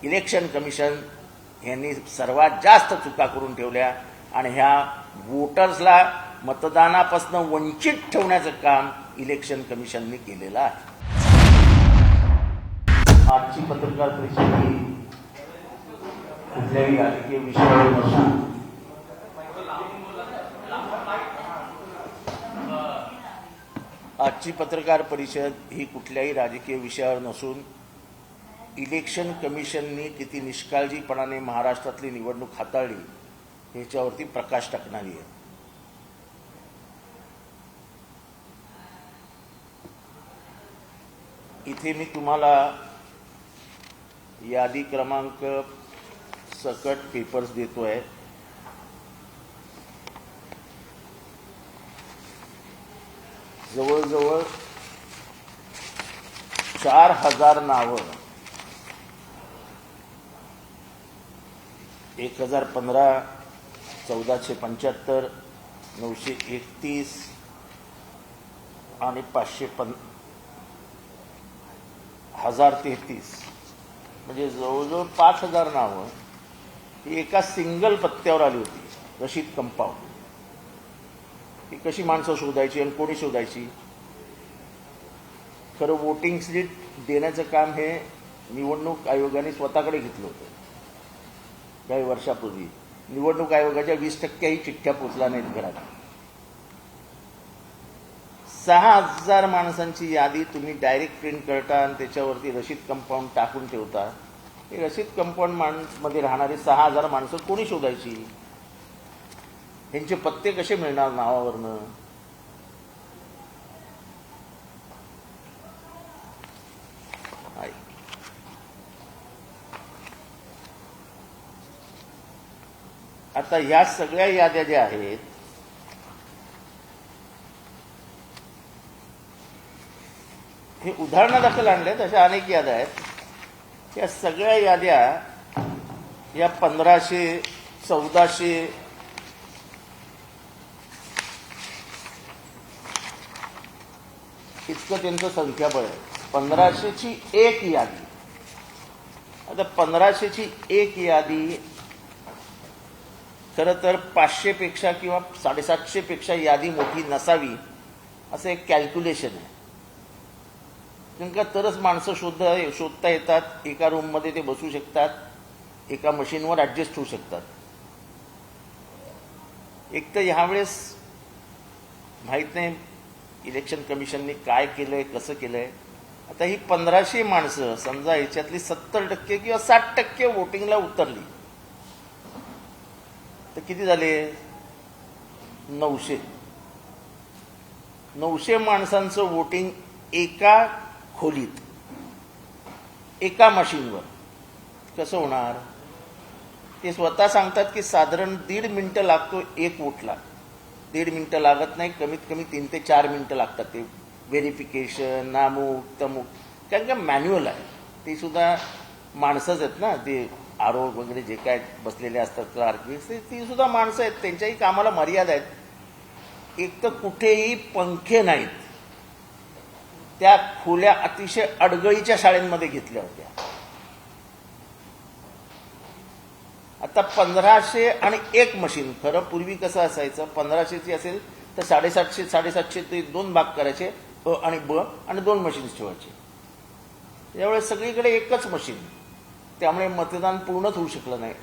Election commission यांनी सर्वात जास्त चुका करून ठेवल्या आणि ह्या वोटर्सला मतदानापासून वंचित ठेवण्याचं काम इलेक्शन कमिशनने केलेलं आहे. आजची पत्रकार परिषद ही कुठल्याही राजकीय विषयावर नसून इलेक्शन कमिशननी किती निष्काळजीपणाने महाराष्ट्रातली निवडणूक हाताळली याच्यावरती प्रकाश टाकणारी आहे. इथे मी तुम्हाला यादी क्रमांक सकट पेपर्स देतोय. जवळजवळ 4000 नावं 1015, 1475, 931 आणि 1033 म्हणजे जवळजवळ 5000 नावं ही एका सिंगल पत्त्यावर आली होती. रशीद कंपाऊंड ही कशी माणसं शोधायची आणि कोणी शोधायची? खरं वोटिंग स्लिप देण्याचं काम हे निवडणूक आयोगाने स्वतःकडे घेतलं होतं. काही वर्षापूर्वी निवडणूक आयोगाच्या 20%ही चिठ्ठ्या पोचल्या नाहीत घरात. 6000 माणसांची यादी तुम्ही डायरेक्ट प्रिंट करता आणि त्याच्यावरती रशीद कंपाऊंड टाकून ठेवता. हे रशीद कंपाऊंड मध्ये राहणारी 6000 माणसं कोणी शोधायची? ह्यांचे पत्ते कसे मिळणार नावावरनं? आता ह्या सगळ्या याद्या ज्या आहेत हे उदाहरणादाखल आणल्यात, अशा अनेक याद्या आहेत. या सगळ्या याद्या या 1500, 1400 इतकं त्यांचं संख्याबळ आहे. 1500ची एक यादी. आता 1500ची एक यादी खरं तर 500 पेक्षा किंवा 750 पेक्षा यादी मोठी नसावी असं एक कॅल्क्युलेशन आहे. कारण तरच माणसं शोधता येतात. एका रूममध्ये ते बसू शकतात, एका मशीनवर ऍडजस्ट होऊ शकतात. एक तर ह्यावेळेस माहीत नाही इलेक्शन कमिशनने काय केलंय, कसं केलंय. आता ही 1500 माणसं समजा याच्यातली 70% किंवा 60% वोटिंगला उतरली तर किती झाले? 900 माणसांचं वोटिंग एका खोलीत, एका मशीनवर कसं होणार? ते स्वतः सांगतात की साधारण 1.5 मिनिटं लागतो एक वोटला. 1.5 मिनिटं लागत नाही, कमीत कमी 3 ते 4 मिनिटं लागतात. ते व्हेरिफिकेशन, नामुक तमुक, कारण का मॅन्युअल आहे. ते सुद्धा माणसंच आहेत ना, ते आरो वगैरे जे काय बसलेले असतात क्लार्क, ती सुद्धा माणसं आहेत. त्यांच्याही कामाला मर्यादा आहेत. एक तर कुठेही पंखे नाहीत. त्या खोल्या अतिशय अडगळीच्या शाळेंमध्ये घेतल्या होत्या. आता 1500 आणि एक मशीन. खरं पूर्वी कसं असायचं, 1500ची असेल तर 750 ते 2 भाग करायचे, अ आणि ब, आणि 2 मशीन्स ठेवायचे. यावेळेस सगळीकडे एकच मशीन. त्यामुळे मतदान पूर्णच होऊ शकलं नाही.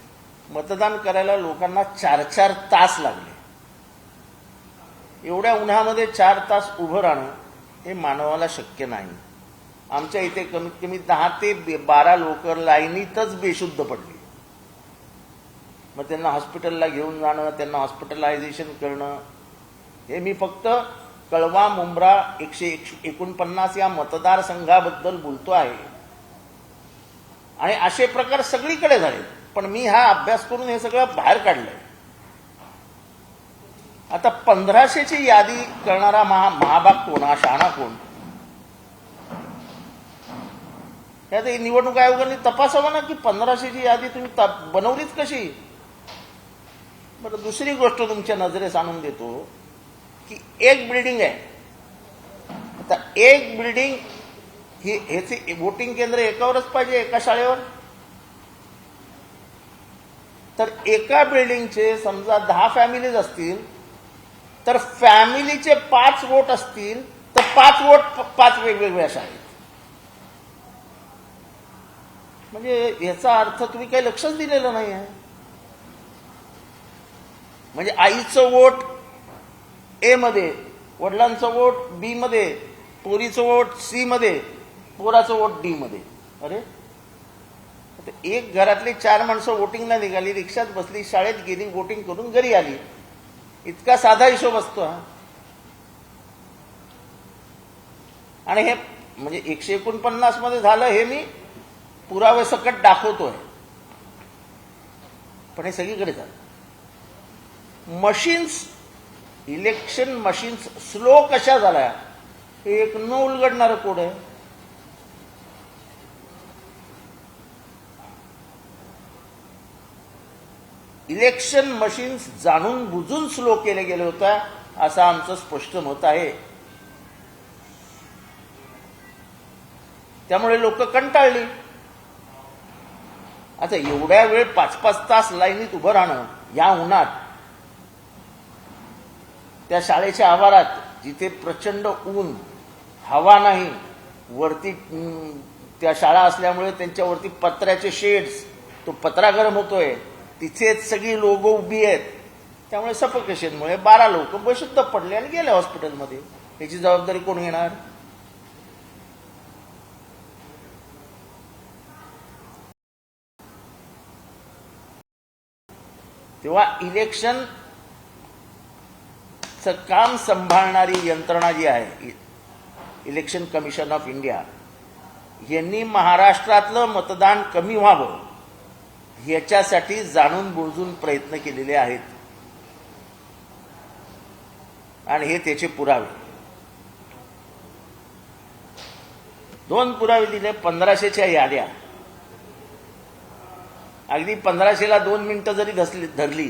मतदान करायला लोकांना 4-4 तास लागले. एवढ्या उन्हामध्ये 4 तास उभं राहणं हे मानवाला शक्य नाही. आमच्या इथे कमीत कमी 10 ते 12 लोक लाईनीतच बेशुद्ध पडली. मग त्यांना हॉस्पिटलला घेऊन जाणं, त्यांना हॉस्पिटलायझेशन करणं, हे मी फक्त कळवा मुंब्रा 149 या मतदारसंघाबद्दल बोलतो आहे. आणि असे प्रकार सगळीकडे झाले. पण मी हा अभ्यास करून हे सगळं बाहेर काढलंय. आता 1500ची यादी करणारा महाभाग कोण, हा शहाणा कोण? त्यात निवडणूक आयोगाने तपासावं ना की 1500ची यादी तुम्ही बनवलीच कशी. बरं, दुसरी गोष्ट तुमच्या नजरेस आणून देतो की एक बिल्डिंग आहे. आता एक बिल्डिंग ही ह्याचे वोटिंग केंद्र एकावरच पाहिजे, एका शाळेवर. तर एका बिल्डिंगचे समजा 10 फॅमिलीज असतील, तर फॅमिलीचे 5 वोट असतील, तर 5 वोट 5 वेगवेगळ्या शाळेत. म्हणजे याचा अर्थ तुम्ही काही लक्षच दिलेलं नाही आहे. म्हणजे आईचं वोट ए मध्ये, वडिलांचं वोट बी मध्ये, पोरीचं वोट सी मध्ये, पोराचं वोट डी मध्ये. अरे एक घरातली 4 माणसं वोटिंगला निघाली, रिक्षात बसली, शाळेत गेली, वोटिंग करून घरी आली. इतका साधा हिशोब असतो हा. आणि हे म्हणजे 149 मध्ये झालं हे मी पुरावे सकट दाखवतोय, पण हे सगळीकडे झालं. मशीन्स, इलेक्शन मशीन्स स्लो कशा झाल्या हे एक न उलगडणारं कोड आहे. इलेक्शन मशीन्स जाणून बुजून स्लो केले गेले होत्या असं आमचं स्पष्ट मत आहे. त्यामुळे लोक कंटाळली. आता एवढ्या वेळ 5-5 तास लाईनीत उभं राहणं या उन्हात, त्या शाळेच्या आवारात जिथे प्रचंड ऊन, हवा नाही, वरती त्या शाळा असल्यामुळे त्यांच्यावरती पत्र्याचे शेड्स, तो पत्रा गरम होतोय, तिथेच सगळी लोक उभी आहेत. त्यामुळे सफोकेशनमुळे 12 लोक बेशुद्ध पडले आणि गेले हॉस्पिटलमध्ये. याची जबाबदारी कोण घेणार? तेव्हा इलेक्शनचं काम सांभाळणारी यंत्रणा जी आहे, इलेक्शन कमिशन ऑफ इंडिया, यांनी महाराष्ट्रातलं मतदान कमी व्हावं याच्यासाठी जाणून बुजून प्रयत्न केलेले आहेत. आणि हे त्याचे पुरावे, 2 पुरावे दिले. 1500च्या याद्या, अगदी 1500ला 2 मिनिटं जरी धरली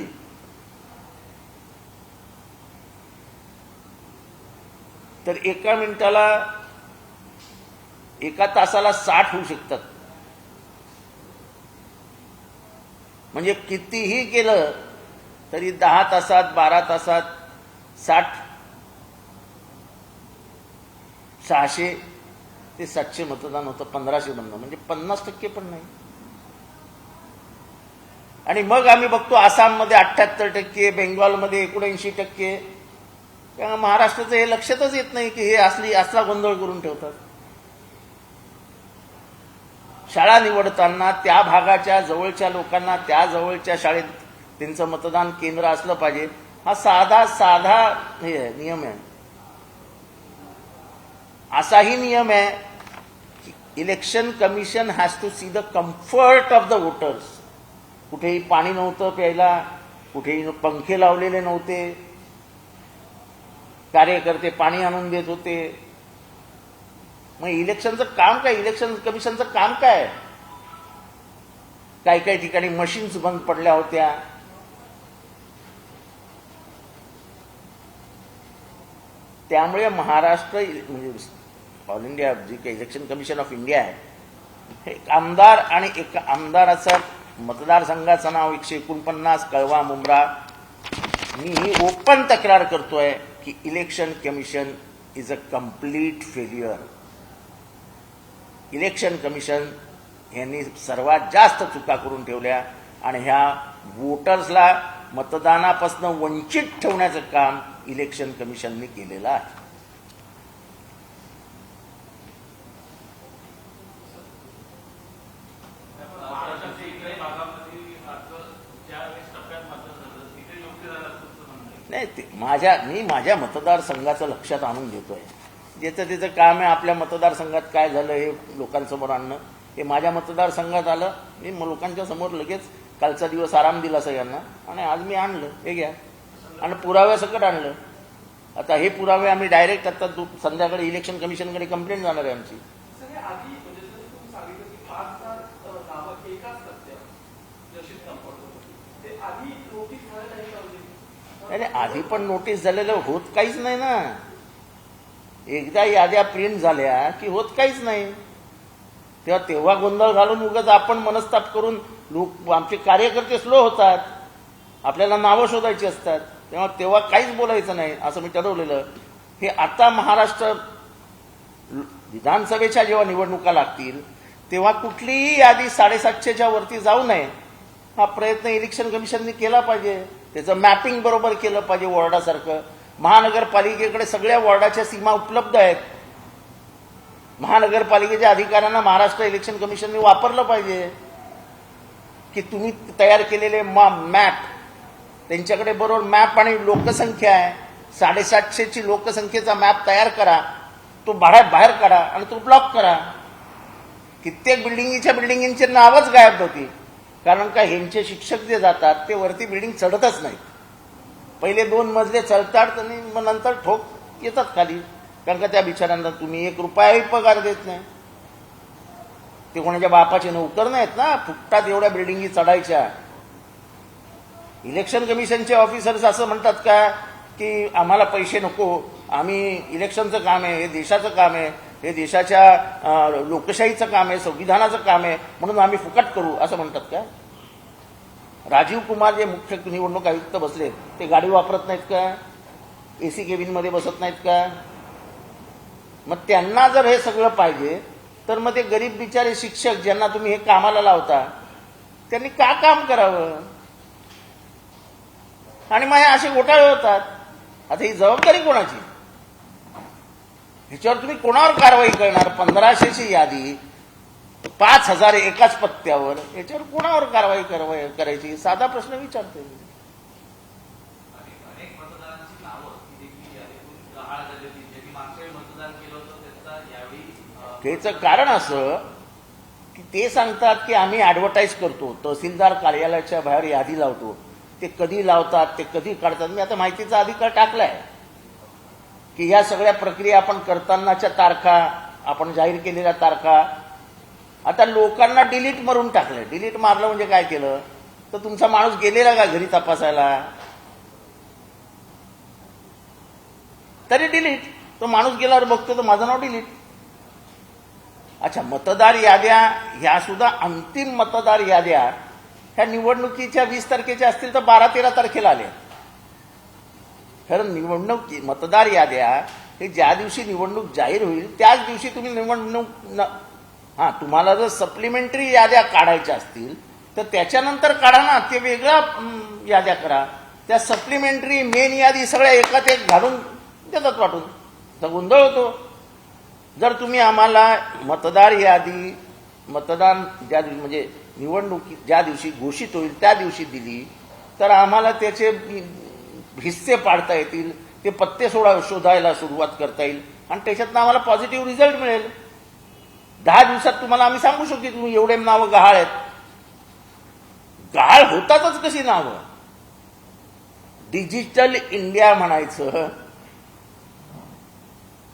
तर एका मिनिटाला, एका तासाला 60 होऊ शकतात. म्हणजे कितीही केलं तरी 10 तासात 12 तासात 60, 600 ते 700 मतदान होतं 1500 मधनं. म्हणजे 50% पण नाही. आणि मग आम्ही बघतो आसाममध्ये 78%, बेंगॉलमध्ये 79%. त्यामुळे महाराष्ट्राचं हे लक्षातच येत नाही की हे असला गोंधळ करून ठेवतात. शाळा निवडताना त्या भागाच्या जवळच्या लोकांना त्या जवळच्या शाळेत त्यांचं मतदान केंद्र असलं पाहिजे. हा साधा हे नियम आहे. असाही नियम आहे की election commission has to see the comfort of the voters. कुठेही पाणी नव्हतं प्यायला, कुठेही पंखे लावलेले नव्हते, कार्यकर्ते पाणी आणून देत होते. मग इलेक्शनचं काम काय? इलेक्शन कमिशनचं काम काय? काही ठिकाणी मशीन्स बंद पडल्या होत्या. त्यामुळे महाराष्ट्र म्हणजे ऑल इंडिया जी काही इलेक्शन कमिशन ऑफ इंडिया आहे, हे आमदार आणि एका आमदाराचा मतदारसंघाचं नाव 149 कळवा मुंब्रा. मी ही ओपन तक्रार करतोय की election commission is a complete failure. Election commission यांनी सर्वात जास्त चुका करून ठेवल्या आणि ह्या वोटर्सला मतदानापासून वंचित ठेवण्याचं काम इलेक्शन कमिशनने केलेलं आहे. नाही, मी माझ्या मतदारसंघाचं लक्षात आणून देतोय. ज्याचं त्याचं काम आहे आपल्या मतदारसंघात काय झालं हे लोकांसमोर आणणं. हे माझ्या मतदारसंघात आलं, मी लोकांच्या समोर लगेच कालचा दिवस आराम दिला सगळ्यांना आणि आज मी आणलं. हे घ्या, आणि पुराव्यासकट आणलं. आता हे पुरावे आम्ही डायरेक्ट आता संध्याकाळी इलेक्शन कमिशनकडे कंप्लेंट जाणार आहे आमची. अरे आधी पण नोटीस झालेलं होत काहीच नाही ना. एकदा याद्या प्रिंट झाल्या की होत काहीच नाही. तेव्हा गोंधळ घालून उगाच आपण मनस्ताप करून लोक आमचे कार्यकर्ते स्लो होतात, आपल्याला नावं शोधायची असतात, तेव्हा काहीच बोलायचं नाही असं मी ठरवलेलं. हे आता महाराष्ट्र विधानसभेच्या जेव्हा निवडणुका लागतील तेव्हा कुठलीही यादी 750च्या वरती जाऊ नये हा प्रयत्न इलेक्शन कमिशनने केला पाहिजे. त्याचं मॅपिंग बरोबर केलं पाहिजे वॉर्डासारखं. महानगरपालिकेकडे सगळ्या वॉर्डाच्या सीमा उपलब्ध आहेत. महानगरपालिकेच्या अधिकाऱ्यांना महाराष्ट्र इलेक्शन कमिशनने वापरलं पाहिजे की तुम्ही तयार केलेले मॅप, त्यांच्याकडे बरोबर मॅप आणि लोकसंख्या आहे, 750ची लोकसंख्येचा मॅप तयार करा, तो बाहेर काढा आणि तो ब्लॉक करा. कित्येक बिल्डिंगचे नावच गायब होती, कारण का ह्यांचे शिक्षक जे जातात ते वरती बिल्डिंग चढतच नाहीत. पहिले 2 मजले चढतात आणि मग नंतर ठोक येतात खाली, कारण का त्या बिचाऱ्यांना तुम्ही 1 रुपयाही पगार देत नाही. ते कोणाच्या बापाचे नोकर नाहीत ना, फुकटात एवढ्या बिल्डिंगी चढायच्या. इलेक्शन कमिशनचे ऑफिसर्स असं म्हणतात का की आम्हाला पैसे नको, आम्ही इलेक्शनचं काम आहे, हे देशाचं काम आहे, हे देशाच्या लोकशाहीचं काम आहे, संविधानाचं काम आहे, म्हणून आम्ही फुकट करू असं म्हणतात का? राजीव कुमार जे मुख्य निवडणूक आयुक्त बसले ते गाडी वापरत नाहीत का? एसी केबिनमध्ये बसत नाहीत का? मग त्यांना जर हे सगळं पाहिजे तर मग ते गरीब बिचारे शिक्षक ज्यांना तुम्ही हे कामाला लावता त्यांनी का काम करावं? आणि मग हे असे घोटाळे होतात. आता ही जबाबदारी कोणाची? ह्याच्यावर तुम्ही कोणावर कारवाई करणार? 1500ची यादी, 5000 एकाच पत्त्यावर, याच्यावर कोणावर कारवाई करायची? साधा प्रश्न विचारतोय मी. त्याचं कारण असं की ते सांगतात की आम्ही ऍडव्हर्टाईज करतो, तहसीलदार कार्यालयाच्या बाहेर यादी लावतो. ते कधी लावतात, ते कधी काढतात, मी आता माहितीचा अधिकार टाकलाय की या सगळ्या प्रक्रिया आपण करतानाच्या तारखा, आपण जाहीर केलेल्या तारखा आता लोकांना डिलीट मारून टाकलंय. डिलीट मारलं म्हणजे काय केलं तर तुमचा माणूस गेलेला का घरी तपासायला? तरी डिलीट. तो माणूस गेल्यावर बघतो तर माझं नाव डिलीट. अच्छा, मतदार याद्या ह्या सुद्धा अंतिम मतदार याद्या ह्या निवडणुकीच्या 20 तारखेच्या असतील तर 12-13 तारखेला आल्या. खरं मतदार याद्या हे ज्या दिवशी निवडणूक जाहीर होईल त्याच दिवशी तुम्ही तुम्हाला जर सप्लिमेंटरी याद्या काढायच्या असतील तर त्याच्यानंतर काढा ना, ते वेगळ्या याद्या करा. त्या सप्लिमेंटरी मेन यादी सगळ्या एकात एक घालून देतात वाटून, तर गोंधळ होतो. जर तुम्ही आम्हाला मतदार यादी मतदान ज्या दिवशी म्हणजे निवडणुकी ज्या दिवशी घोषित होईल त्या दिवशी दिली तर आम्हाला त्याचे हिस्से पाडता येतील, ते पत्ते शोधायला सुरुवात करता येईल आणि त्याच्यातनं आम्हाला पॉझिटिव्ह रिझल्ट मिळेल. 10 दिवसात तुम्हाला आम्ही सांगू शकतो की तुम्ही एवढे नावं गहाळ आहेत. गहाळ होतातच कशी नावं? डिजिटल इंडिया म्हणायचं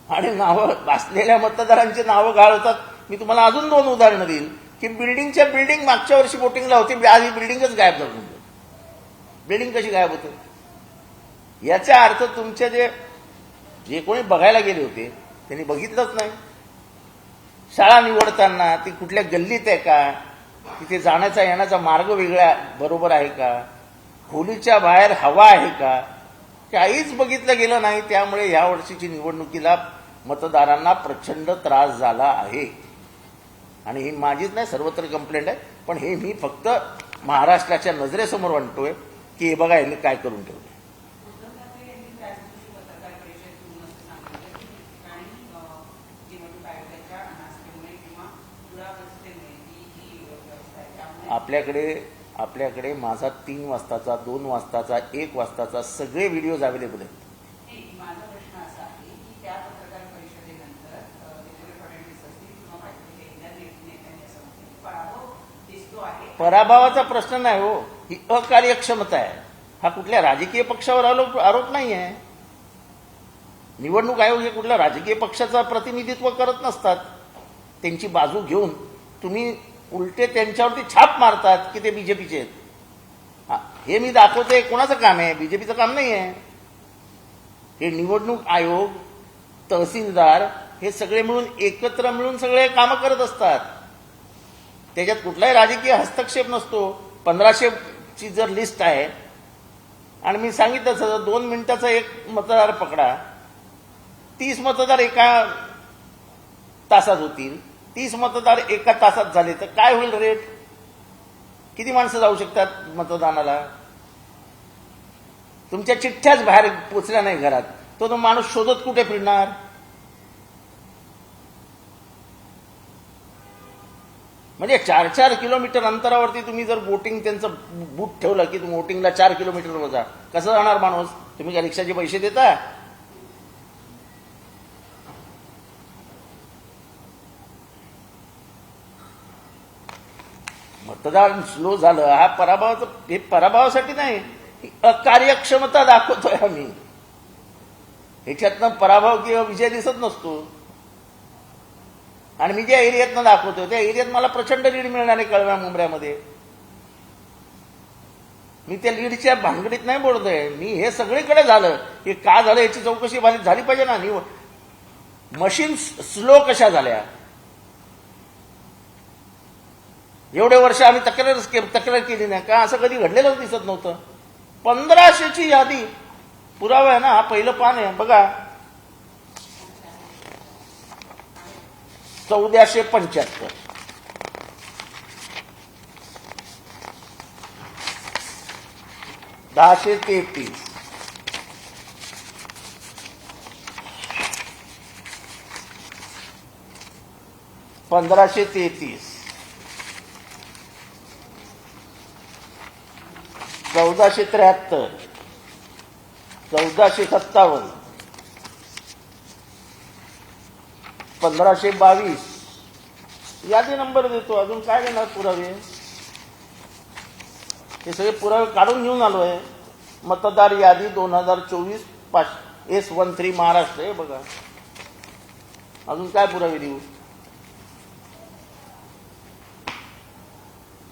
आणि नावं वाचलेल्या मतदारांची नावं गहाळ होतात. मी तुम्हाला अजून 2 उदाहरणं देईल की बिल्डिंग मागच्या वर्षी वोटिंगला होती, आज ही बिल्डिंगच गायब झाली. बिल्डिंग कशी गायब होते? याचा अर्थ तुमचे जे कोणी बघायला गेले होते त्यांनी बघितलंच नाही. शाळा निवडताना ती कुठल्या गल्लीत आहे का, तिथे जाण्याचा येण्याचा मार्ग वेगळा बरोबर आहे का, खोलीच्या बाहेर हवा आहे का, काहीच बघितलं गेलं नाही. त्यामुळे या वर्षीची निवडणुकीला मतदारांना प्रचंड त्रास झाला आहे. आणि ही माझीच नाही, सर्वत्र कंप्लेंट आहे. पण हे मी फक्त महाराष्ट्राच्या नजरेसमोर आणतोय की हे बघा यांनी काय करून ठेवलं. आपल्याकडे माझा 3 वाजताचा, 2 वाजताचा, 1 वाजताचा सगळे व्हिडिओज अवेलेबल आहेत. माझा प्रश्न असा आहे की त्या पत्रकार परिषदेनंतर देवेंद्र फडणवीस असतील किंवा नेत्यांनी असं पराभव दिसतो आहे. पराभवाचा प्रश्न नाही हो, ही अकार्यक्षमता आहे. हा कुठल्या राजकीय पक्षावर आरोप नाही आहे. निवडणूक आयोग हे कुठल्या राजकीय पक्षाचं प्रतिनिधित्व करत नसतात. त्यांची बाजू घेऊन तुम्ही उलटे त्यांच्यावरती छाप मारतात की ते बीजेपीचे आहेत. हे मी दाखवते कोणाचं काम आहे? बीजेपीचं काम नाही आहे. हे निवडणूक आयोग, तहसीलदार हे सगळे मिळून एकत्र मिळून सगळे कामं करत असतात. त्याच्यात कुठलाही राजकीय हस्तक्षेप नसतो. 1500ची जर लिस्ट आहे आणि मी सांगितलं 2 मिनिटाचा एक मतदार पकडा, 30 मतदार एका तासात होतील, 30 मतदार एका तासात झाले तर काय होईल रेट? किती माणसं जाऊ शकतात मतदानाला? तुमच्या चिठ्ठ्याच बाहेर पोचल्या नाही घरात, तो माणूस शोधत कुठे फिरणार? म्हणजे 4-4 किलोमीटर अंतरावरती तुम्ही जर वोटिंग त्यांचं बूथ ठेवलं की तुम्ही वोटिंगला 4 किलोमीटरवर जा, कसं जाणार माणूस? तुम्ही काय रिक्षाचे पैसे देता? मतदान स्लो झालं हा हे पराभवासाठी नाही, अकार्यक्षमता दाखवतोय आम्ही. ह्याच्यातनं पराभव किंवा विजय दिसत नसतो. आणि मी ज्या एरियातनं दाखवतोय त्या एरियात मला प्रचंड लीड मिळणार आहे कळव्या मुंबऱ्यामध्ये. मी त्या लीडच्या भानगडीत नाही बोलतोय, मी हे सगळीकडे झालं हे का झालं याची चौकशी झाली पाहिजे ना. मशीन स्लो कशा झाल्या? एवढे वर्ष आम्ही तक्रार केली नाही का? असं कधी घडलेलंच दिसत नव्हतं. 1500ची यादी पुरावा आहे ना, हा पहिलं पान आहे बघा. 1475 1033 1533 1473 1457 1522 यादी नंबर देतो. अजून काय देणार पुरावे? हे सगळे पुरावे काढून घेऊन आलोय. मतदार यादी 2024 S13 महाराष्ट्र हे बघा. अजून काय पुरावे देऊ?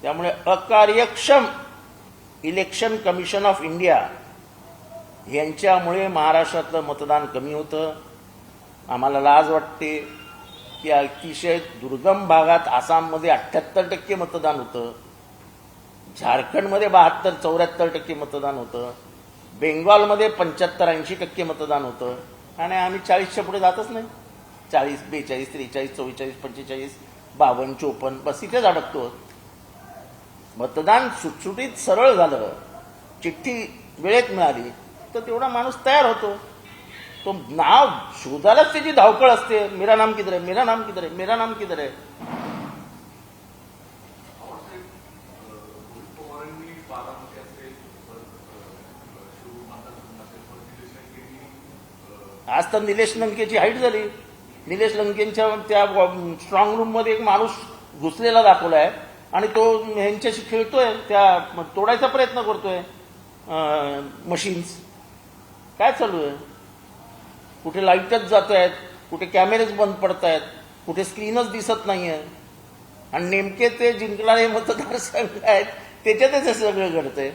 त्यामुळे अकार्यक्षम इलेक्शन कमिशन ऑफ इंडिया यांच्यामुळे महाराष्ट्रातलं मतदान कमी होतं. आम्हाला लाज वाटते की अतिशय दुर्गम भागात आसाममध्ये 78% मतदान होतं, झारखंडमध्ये 72-74% मतदान होतं, बेंगॉलमध्ये 75-80% मतदान होतं आणि आम्ही 40च्या पुढे जातच नाही. 40, 42, 43, 44, 45, 52, 54 बस इथेच अडकतो. मतदान सुटसुटीत सरळ झालं, चिठ्ठी वेळेत मिळाली तर तेवढा माणूस तयार होतो. तो नाव शोधायलाच त्याची धावपळ असते. मेरा नाम किधर है, मेरा नाम किधर है, मेरा नाम किधर है. आज तर निलेश लंकेची हाईट झाली. निलेश लंकेंच्या त्या स्ट्रॉंग रूम मध्ये एक माणूस घुसलेला दाखवलाय आणि तो ह्यांच्याशी खेळतोय, त्या तोडायचा प्रयत्न करतोय मशीन्स. काय चालू आहे? कुठे लाईटच जात आहेत, कुठे कॅमेरेच बंद पडत आहेत, कुठे स्क्रीनच दिसत नाहीये आणि नेमके ते जिंकणारे मतदारसंघ आहेत त्याच्यातच हे सगळं घडतंय.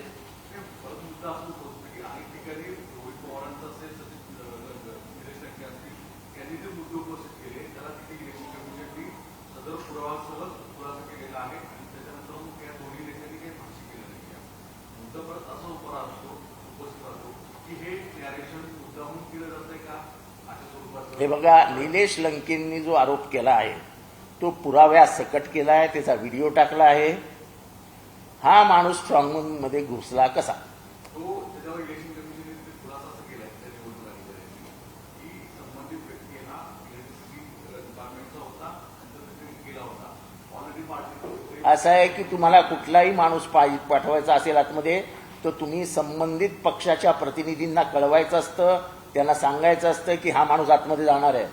हे बघा, निलेश लंकेंनी जो आरोप केला आहे तो पुराव्यासकट केला आहे, त्याचा व्हिडिओ टाकला आहे. हा माणूस स्ट्रॉंग रूम मध्ये घुसला कसा? असं आहे की तुम्हाला कुठलाही माणूस पाठवायचा असेल आतमध्ये तर तुम्ही संबंधित पक्षाच्या प्रतिनिधींना कळवायचं असतं, त्यांना सांगायचं असतं की हा माणूस आतमध्ये जाणार आहे.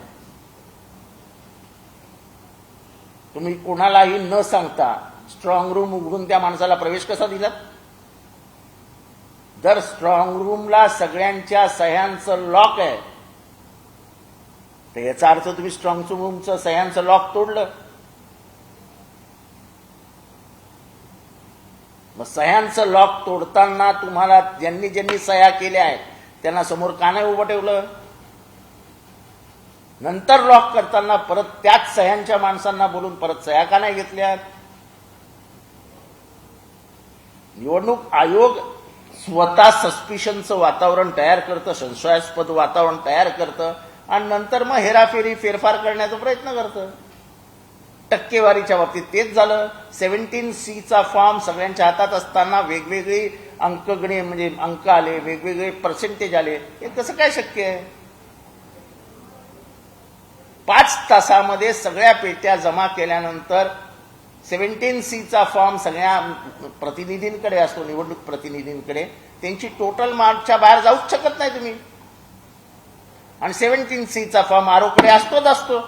तुम्ही कोणालाही न सांगता स्ट्रॉंग रूम उघडून त्या माणसाला प्रवेश कसा दिला? जर स्ट्रॉंग रूमला सगळ्यांच्या सह्यांचं लॉक आहे तर याचा अर्थ तुम्ही स्ट्रॉंग रूमचं सह्यांचं लॉक तोडलं. मग सह्यांचं लॉक तोडताना तुम्हाला ज्यांनी ज्यांनी सह्या केल्या आहेत त्यांना समोर का नाही उभं ठेवलं? नंतर लॉक करताना परत त्याच सह्यांच्या माणसांना बोलून परत सह्या का नाही घेतल्या? निवडणूक आयोग स्वतः सस्पिशनचं वातावरण तयार करतं, संशयास्पद वातावरण तयार करतं आणि नंतर मग हेराफेरी फेरफार करण्याचा प्रयत्न करतं. टक्केवारीच्या बाबतीत तेच झालं. 17C फॉर्म सगळ्यांच्या हातात असताना वेगवेगळी अंकगणी म्हणजे अंक आले, वेगवेगळे पर्सेंटेज आले. हे कसं काय शक्य आहे? 5 तासामध्ये सगळ्या पेट्या जमा केल्यानंतर 17C फॉर्म सगळ्या प्रतिनिधींकडे असतो, निवडणूक प्रतिनिधींकडे. त्यांची टोटल मार्कच्या बाहेर जाऊच शकत नाही तुम्ही. आणि 17C फॉर्म आरोकडे असतोच असतो.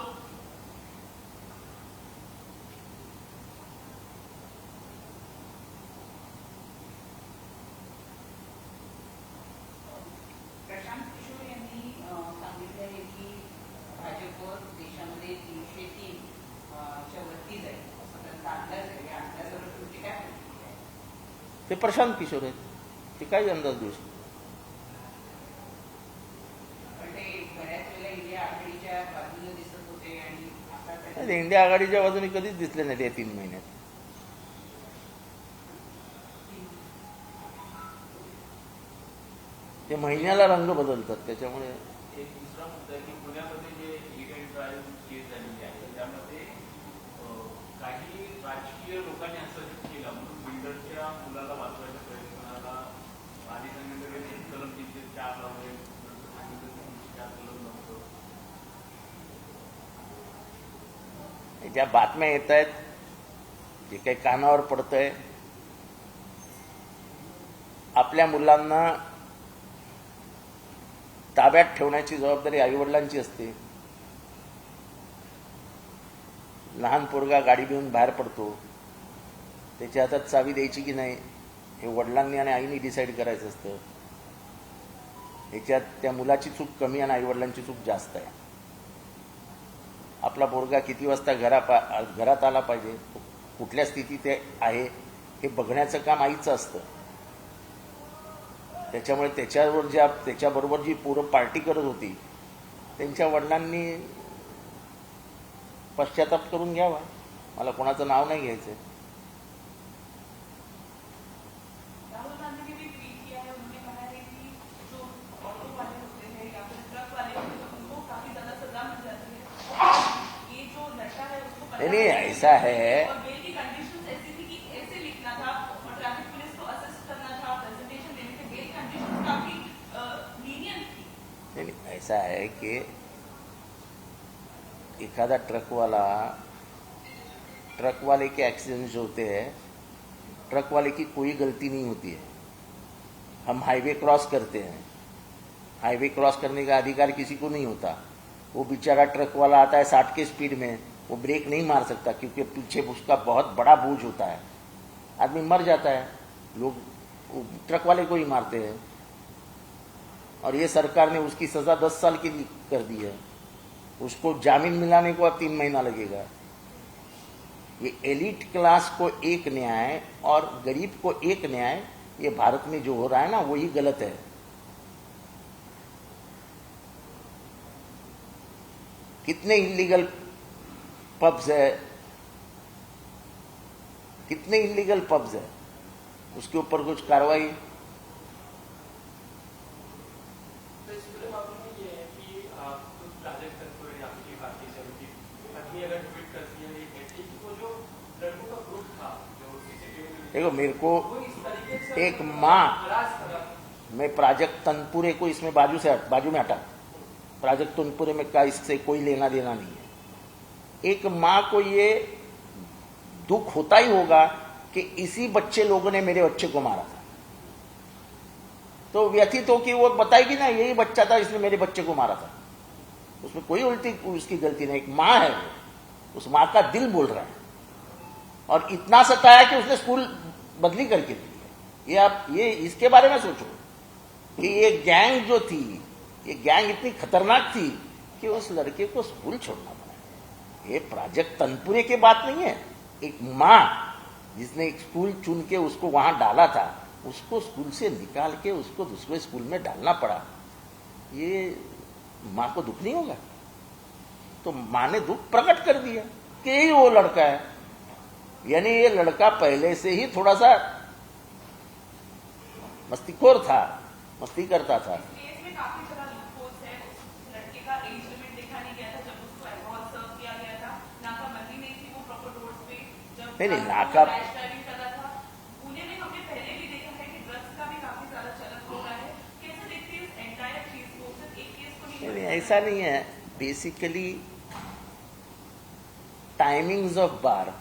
प्रशांत किशोर यांनी सांगितलं आहे की भाजप देशामध्ये 303 च्या वरती जाईल असं त्यांचा अंदाज आहे. या अंदाजावर तुमची काय प्रतिक्रिया आहे? ते प्रशांत किशोर आहेत, ते काही अंदाज देऊ शकतात. पण ते बऱ्याच वेळेला इंडिया आघाडीच्या बाजूने दिसत होते आणि आता नाही, इंडिया आघाडीच्या बाजूने कधीच दिसले नाही या 3 महिन्यात. ते महिन्याला रंग बदलतात, त्याच्यामुळे. एक दुसरा मुद्दा आहे की पुण्यामध्ये जे हिट अँड ड्राईव्ह केस झालेली आहे त्यामध्ये काही राजकीय लोकांनी असं केलं म्हणून बिल्डरच्या मुलाला वाचवायच्या प्रयत्नाला आधी सांगितलं की कलम 304 लावले, नंतर सांगितलं 304 कलम नव्हतं. ज्या बातम्या येत आहेत, जे काही कानावर पडतंय, आपल्या मुलांना ताब्यात ठेवण्याची जबाबदारी आईवडिलांची असते. लहान पोरगा गाडी घेऊन बाहेर पडतो, त्याच्या हातात चावी द्यायची की नाही हे वडिलांनी आणि आईनी डिसाईड करायचं असतं. ह्याच्यात त्या मुलाची चूक कमी आणि आईवडिलांची चूक जास्त आहे. आपला पोरगा किती वाजता घरात आला पाहिजे, कुठल्या स्थितीत ते आहे हे बघण्याचं काम आईचं असतं. त्याच्यामुळे त्याच्याबरोबर जी पोरं पार्टी करत होती त्यांच्या वडिलांनी पश्चाताप करून घ्यावा. मला कोणाचं नाव नाही घ्यायचं. राहुल गांधी ने भी ट्वीट किया है. उन्होंने कहा है कि जो ऑटो वाले होते हैं या फिर ट्रक वाले होते हैं उनको काफी ज्यादा सजा मिल जाती है. ये जो नशा है उसको पता नहीं, ऐसा है. और बेल की कंडीशंस ऐसी थी कि ऐसे लिखना था और ट्रैफिक पुलिस को असिस्ट करना था, प्रेजेंटेशन देने थे. बेल कंडीशंस काफी लीनियंट थी. नहीं, ऐसा है कि एखादा ट्रक वाले के एक्सीडेंट जो होते हैं, ट्रक वाले की कोई गलती नहीं होती है. हम हाईवे क्रॉस करते हैं, हाईवे क्रॉस करने का अधिकार किसी को नहीं होता. वो बेचारा ट्रक वाला आता है 60 की स्पीड में, वो ब्रेक नहीं मार सकता क्योंकि पीछे उसका बहुत बड़ा बोझ होता है. आदमी मर जाता है. लोग ट्रक वाले को ही मारते हैं. और ये सरकार ने उसकी सजा 10 साल की कर दी है. उसको जामीन मिलाने को अब 3 महीना लगेगा. ये एलिट क्लास को एक न्याय और गरीब को एक न्याय, ये भारत में जो हो रहा है ना वही गलत है. कितने इलीगल पब्स है, कितने इलीगल पब्स है, उसके ऊपर कुछ कार्रवाई. तो इस पूरे मामले में ये है कि राजेश तनपुरे आपकी भारतीय समिति पत्नी अगर ट्वीट करती है ये कहती है कि वो जो लड़कों का ग्रुप था जो सीसीटीवी में देखो मेरे को वो इस तरीके से एक माँ, हरास करा. मैं प्राजक्त तनपुरे को इसमें बाजू में हटा. प्राजक्त तनपुरे में का इससे कोई लेना देना नहीं है. एक माँ को ये दुख होता ही होगा कि इसी बच्चे लोगों ने मेरे बच्चे को मारा था. तो व्यथित हो कि वो बताएगी ना यही बच्चा था इसने मेरे बच्चे को मारा था. उसमें कोई उल्टी उसकी गलती नहीं. एक माँ है वो, उस माँ का दिल बोल रहा है. और इतना सताया कि उसने स्कूल बदली करके दी है. ये इसके बारे में सोचो कि ये गैंग जो थी, ये गैंग इतनी खतरनाक थी कि उस लड़के को स्कूल छोड़ना पड़ा. ये प्राजक्त तनपुरे की बात नहीं है. एक माँ जिसने एक स्कूल चुन के उसको वहां डाला था, उसको स्कूल से निकाल के उसको दूसरे स्कूल में डालना पड़ा. ये माँ को दुख नहीं होगा? तो माँ ने दुख प्रकट कर दिया कि यही वो लड़का है. यानी ये लड़का पहले से ही थोड़ा सा मस्तीखोर था, मस्ती करता था। केस में काफी सारा लूपहोल्स है। उस लड़के का एज लिमिट देखा नहीं गया था जब उसको अल्कोहल सर्व किया गया था। नाकाबंदी नहीं थी वो प्रॉपर रोड्स पे जब नहीं, वो नाका रैश ड्राइविंग कर रहा था। पुणे में हमने पहले भी देखा है कि ड्रग्स का भी काफी ज्यादा चलन हो रहा है। कैसे देखती है इस एंटायर चीज को? सिर्फ एक केस को नहीं, नहीं, ऐसा नहीं है। बेसिकली टाइमिंग्स ऑफ बार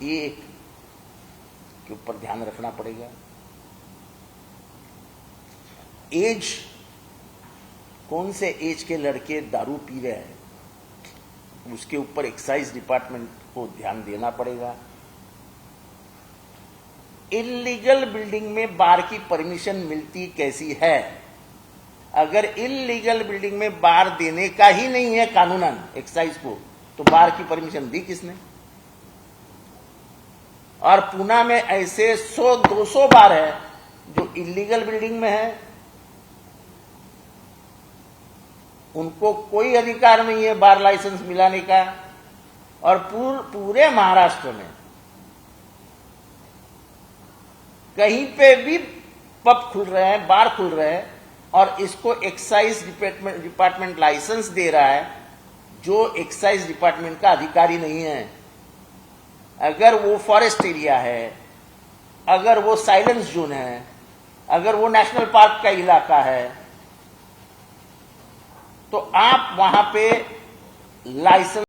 ये के ऊपर ध्यान रखना पड़ेगा। एज, कौन से एज के लड़के दारू पी रहे हैं उसके ऊपर एक्साइज डिपार्टमेंट को ध्यान देना पड़ेगा। इल्लीगल बिल्डिंग में बार की परमिशन मिलती कैसी है? अगर इल्लीगल बिल्डिंग में बार देने का ही नहीं है कानूनन एक्साइज को, तो बार की परमिशन दी किसने? और पूना में ऐसे 100-200 बार है जो इल्लीगल बिल्डिंग में है, उनको कोई अधिकार नहीं है बार लाइसेंस मिलाने का। और पूरे महाराष्ट्र में कहीं पे भी पब खुल रहे हैं, बार खुल रहे हैं, और इसको एक्साइज डिपार्टमेंट लाइसेंस दे रहा है, जो एक्साइज डिपार्टमेंट का अधिकारी नहीं है। अगर वो फॉरेस्ट एरिया है, अगर वो साइलेंस जोन है, अगर वो नेशनल पार्क का इलाका है, तो आप वहां पे लाइसेंस